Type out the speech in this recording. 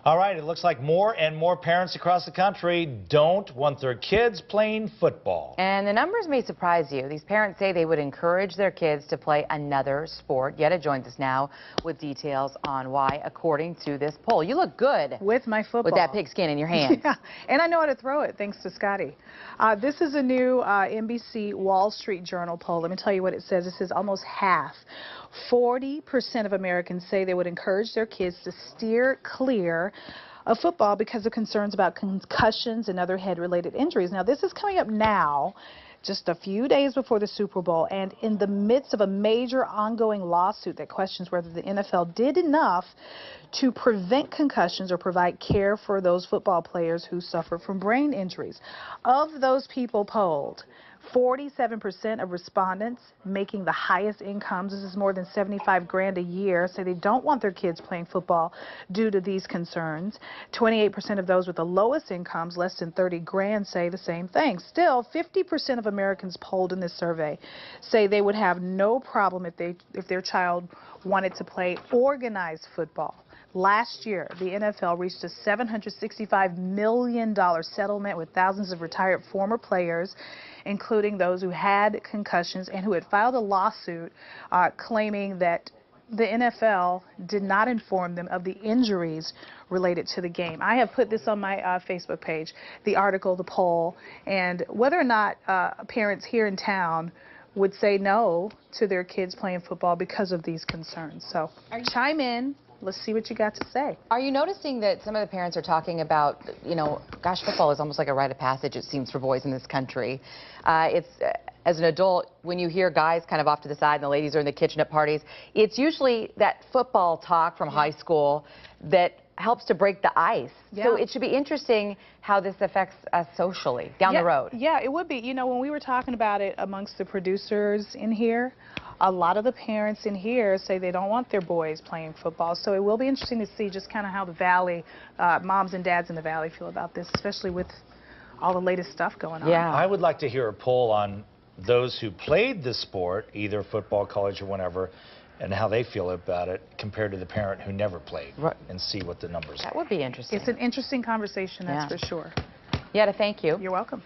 All right, it looks like more and more parents across the country don't want their kids playing football. And the numbers may surprise you. These parents say they would encourage their kids to play another sport. Yetta joins us now with details on why, according to this poll. You look good with my football. With that pigskin in your hand. Yeah, and I know how to throw it, thanks to Scotty. This is a new NBC Wall Street Journal poll. Let me tell you what it says. It says almost half, 40% of Americans say they would encourage their kids to steer clear of football because of concerns about concussions and other head-related injuries. Now, this is coming up now, just a few days before the Super Bowl, and in the midst of a major ongoing lawsuit that questions whether the NFL did enough to prevent concussions or provide care for those football players who suffer from brain injuries. Of those people polled, 47% of respondents making the highest incomes, this is more than 75 grand a year, say they don't want their kids playing football due to these concerns. 28% of those with the lowest incomes, less than 30 grand, say the same thing. Still, 50% of Americans polled in this survey say they would have no problem if their child wanted to play organized football. Last year, the NFL reached a $765 million settlement with thousands of retired former players, including those who had concussions and who had filed a lawsuit claiming that the NFL did not inform them of the injuries related to the game. I have put this on my Facebook page, the article, the poll, and whether or not parents here in town would say no to their kids playing football because of these concerns. So chime in. Let's see what you got to say. Are you noticing that some of the parents are talking about, gosh, football is almost like a rite of passage, it seems, for boys in this country. As an adult, when you hear guys kind of off to the side and the ladies are in the kitchen at parties, it's usually that football talk from high school that helps to break the ice. Yeah. So it should be interesting how this affects us socially down the road. Yeah, it would be. You know, when we were talking about it amongst the producers in here, a lot of the parents in here say they don't want their boys playing football. So it will be interesting to see just kind of how the Valley, moms and dads in the Valley feel about this, especially with all the latest stuff going on. Yeah. I would like to hear a poll on those who played the sport, either football, college, or whatever, and how they feel about it compared to the parent who never played, and see what the numbers are. That would be interesting. It's an interesting conversation, that's for sure. Yetta, thank you. You're welcome.